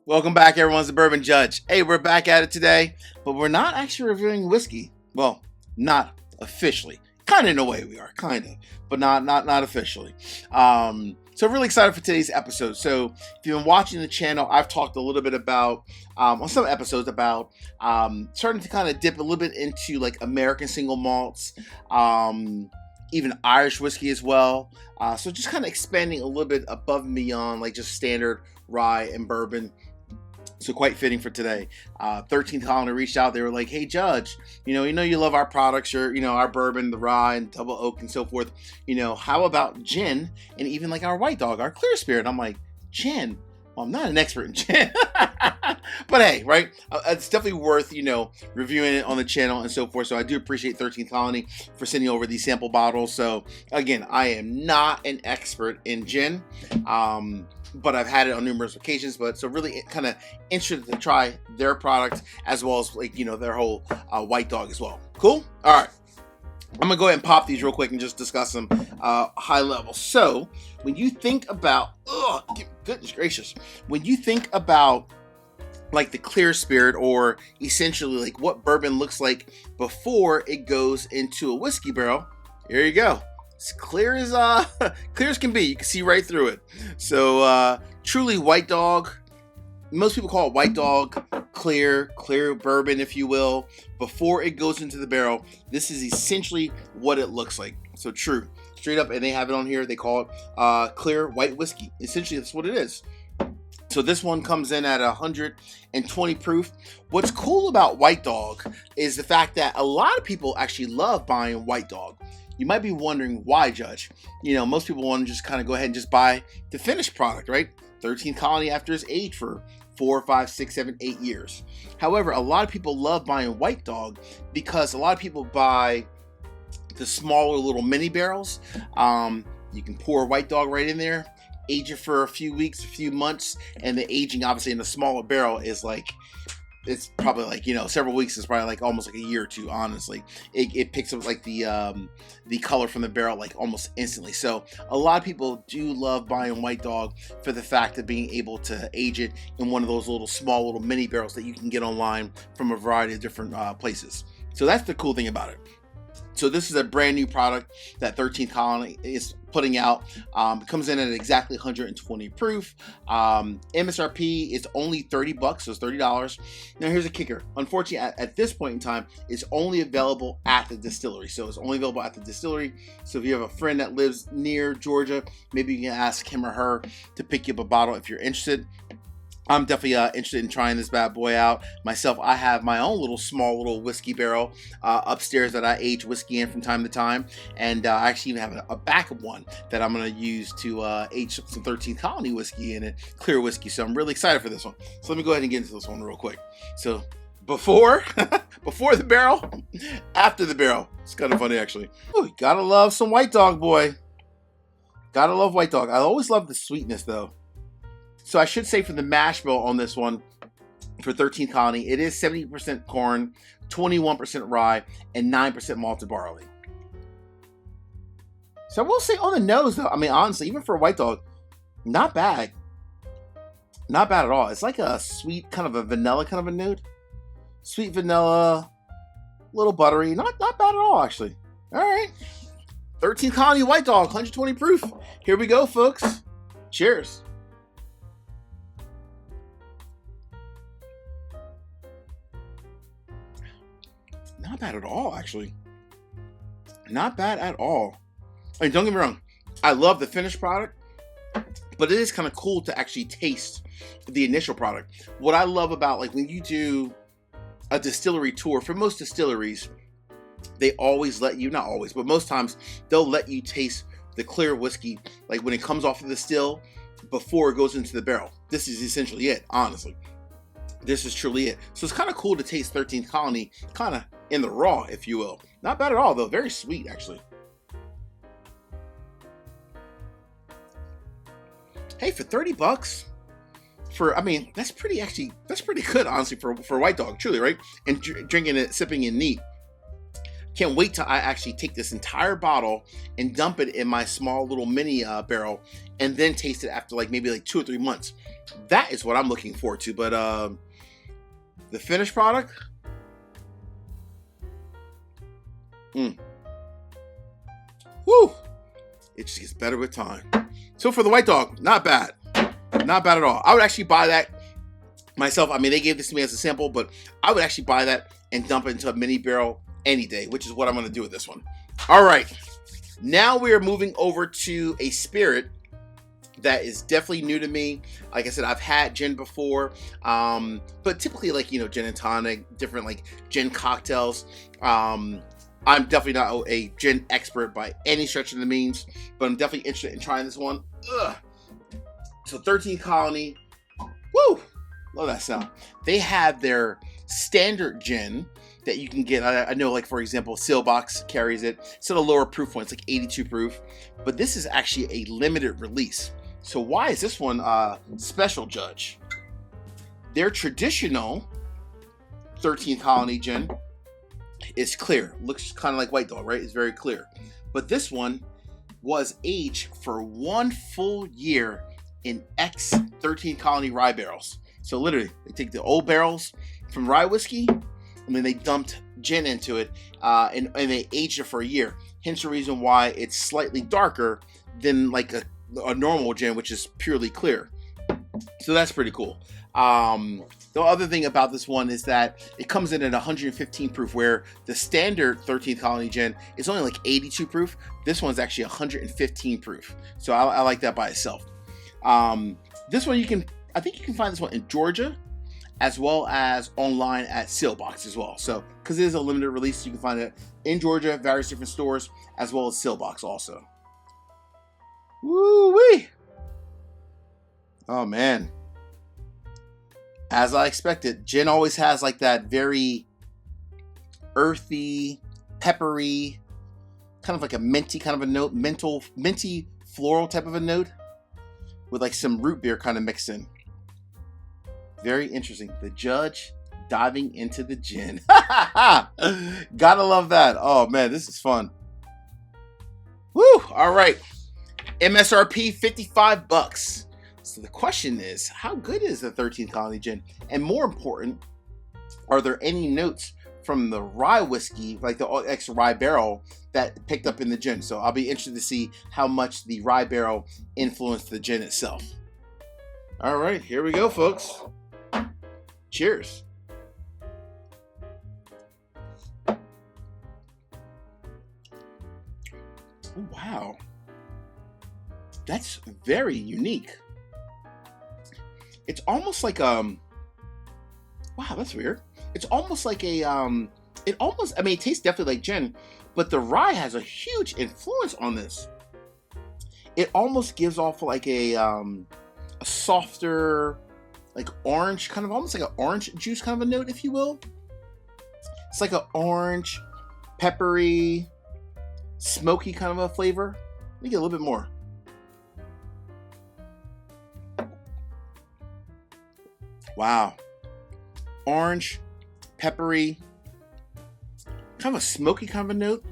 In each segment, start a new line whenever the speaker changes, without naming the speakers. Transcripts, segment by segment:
Welcome back, everyone. It's the Bourbon Judge. Hey, we're back at it today, but we're not actually reviewing whiskey. Well, not officially. Kind of in a way we are, kind of, but not officially. So really excited for today's episode. So if you've been watching the channel, I've talked a little bit about, on some episodes about starting to kind of dip a little bit into like American single malts, even Irish whiskey as well. So just kind of expanding a little bit above and beyond like just standard rye and bourbon. So quite fitting for today. 13th Colony reached out. They were like, "Hey, Judge, you know you love our products, our bourbon, the rye, and double oak, and so forth. How about gin and even like our white dog, our clear spirit?" I'm like, "Gin? Well, I'm not an expert in gin, but hey, right? It's definitely worth reviewing it on the channel and so forth. So I do appreciate 13th Colony for sending over these sample bottles. So again, I am not an expert in gin. But I've had it on numerous occasions. But so really kind of interested to try their product as well as like their whole white dog as well. Cool. All right. I'm gonna go ahead and pop these real quick and just discuss them high level. So when you think about, goodness gracious, when you think about like the clear spirit, or essentially like what bourbon looks like before it goes into a whiskey barrel, here you go. It's clear as can be. You can see right through it. So truly white dog. Most people call it white dog, clear bourbon, if you will, before it goes into the barrel. This is essentially what it looks like. So true, straight up, and they have it on here. They call it clear white whiskey. Essentially, that's what it is. So this one comes in at 120 proof. What's cool about white dog is the fact that a lot of people actually love buying white dog. You might be wondering why, Judge. Most people want to just kind of go ahead and just buy the finished product, right? 13th Colony after it's aged for 4, 5, 6, 7, 8 years. However, a lot of people love buying white dog because a lot of people buy the smaller little mini barrels. You can pour white dog right in there, age it for a few weeks, a few months, and the aging obviously in the smaller barrel is like, it's probably like several weeks. It's probably like almost like a year or two. Honestly, it picks up like the color from the barrel like almost instantly. So a lot of people do love buying white dog for the fact of being able to age it in one of those small little mini barrels that you can get online from a variety of different places. So that's the cool thing about it. So this is a brand new product that 13th Colony is putting out. It comes in at exactly 120 proof. MSRP is only $30, so it's $30. Now here's a kicker. Unfortunately, at this point in time, it's only available at the distillery. So it's only available at the distillery. So if you have a friend that lives near Georgia, maybe you can ask him or her to pick you up a bottle if you're interested. I'm definitely interested in trying this bad boy out. Myself, I have my own small little whiskey barrel upstairs that I age whiskey in from time to time. And I actually even have a backup one that I'm going to use to age some 13th Colony whiskey in it, clear whiskey. So I'm really excited for this one. So let me go ahead and get into this one real quick. So before the barrel, after the barrel. It's kind of funny, actually. Ooh, gotta love some white dog, boy. Gotta love white dog. I always love the sweetness, though. So I should say for the mash bill on this one, for 13th Colony, it is 70% corn, 21% rye, and 9% malted barley. So I will say on the nose, though, I mean, honestly, even for a white dog, not bad. Not bad at all. It's like a sweet, kind of a vanilla kind of a note. Sweet vanilla, little buttery. Not bad at all, actually. All right. 13th Colony white dog, 120 proof. Here we go, folks. Cheers. Not bad at all, actually. Not bad at all. I mean, don't get me wrong. I love the finished product, but it is kind of cool to actually taste the initial product. What I love about like when you do a distillery tour, for most distilleries, they always let you, not always, but most times they'll let you taste the clear whiskey, like when it comes off of the still before it goes into the barrel. This is essentially it, honestly. This is truly it. So it's kind of cool to taste 13th Colony kind of in the raw, if you will. Not bad at all, though. Very sweet, actually. Hey, for $30, that's pretty good, honestly, for white dog, truly, right? And drinking it, sipping it neat. Can't wait till I actually take this entire bottle and dump it in my small little mini barrel and then taste it after like maybe like 2 or 3 months. That is what I'm looking forward to. But the finished product, woo, it just gets better with time. So for the White Dog, not bad. Not bad at all. I would actually buy that myself. I mean, they gave this to me as a sample, but I would actually buy that and dump it into a mini barrel any day, which is what I'm going to do with this one. All right. Now we are moving over to a spirit that is definitely new to me. Like I said, I've had gin before, but typically like, you know, gin and tonic, different like gin cocktails. I'm definitely not a gin expert by any stretch of the means, but I'm definitely interested in trying this one. Ugh. So 13 Colony, woo, love that sound. They have their standard gin that you can get. I know, like for example, Sealbox carries it. It's at a lower proof one. It's like 82 proof, but this is actually a limited release. So why is this one Special Judge? Their traditional 13 Colony gin is clear. Looks kind of like White Dog, right? It's very clear. But this one was aged for 1 full year in X 13 Colony rye barrels. So literally, they take the old barrels from rye whiskey, and then they dumped gin into it, and they aged it for a year. Hence the reason why it's slightly darker than like a normal gin, which is purely clear. So that's pretty cool. The other thing about this one is that it comes in at 115 proof, where the standard 13th Colony gin is only like 82 proof. This one's actually 115 proof. So I like that by itself. This one I think you can find this one in Georgia, as well as online at Sealbox as well. So, because it is a limited release, you can find it in Georgia, various different stores, as well as Sealbox also. Woo-wee! Oh man. As I expected, gin always has like that very earthy, peppery, kind of like a minty kind of a note, minty floral type of a note, with like some root beer kind of mixed in. Very interesting. The Judge diving into the gin. Gotta love that. Oh man, this is fun. Woo! All right. MSRP $55. So the question is, how good is the 13th Colony gin? And more important, are there any notes from the rye whiskey, like the extra rye barrel, that picked up in the gin? So I'll be interested to see how much the rye barrel influenced the gin itself. All right, here we go, folks. Cheers. Oh, wow. That's very unique. It's almost like wow, that's weird. It's almost like a it tastes definitely like gin, but the rye has a huge influence on this. It almost gives off like a softer, like orange, kind of almost like an orange juice kind of a note, if you will. It's like an orange, peppery, smoky kind of a flavor. Let me get a little bit more. Wow. Orange, peppery, kind of a smoky kind of a note.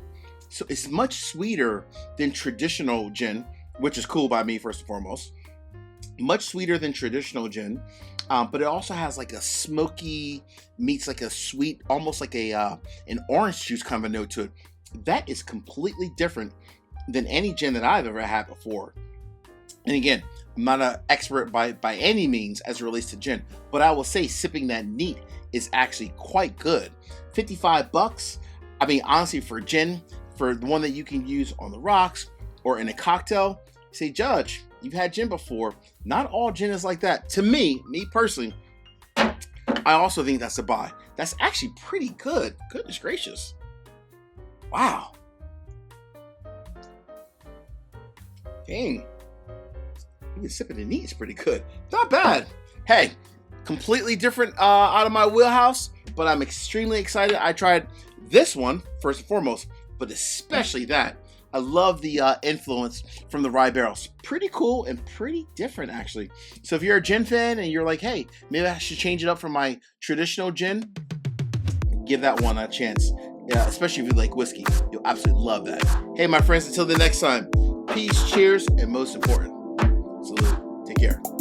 So it's much sweeter than traditional gin, which is cool by me, first and foremost. Much sweeter than traditional gin, but it also has like a smoky, meets like a sweet, almost like an orange juice kind of a note to it. That is completely different than any gin that I've ever had before. And again, I'm not an expert by any means as it relates to gin, but I will say sipping that neat is actually quite good. $55. I mean, honestly, for gin, for the one that you can use on the rocks or in a cocktail, say, Judge, you've had gin before. Not all gin is like that. To me personally, I also think that's a buy. That's actually pretty good. Goodness gracious. Wow. Dang. Even sipping the neat is pretty good. Not bad. Hey, completely different out of my wheelhouse, but I'm extremely excited. I tried this one first and foremost, but especially that. I love the influence from the rye barrels. Pretty cool and pretty different, actually. So if you're a gin fan and you're like, hey, maybe I should change it up from my traditional gin, give that one a chance. Yeah, especially if you like whiskey. You'll absolutely love that. Hey, my friends, until the next time, peace, cheers, and most important, salute. Take care.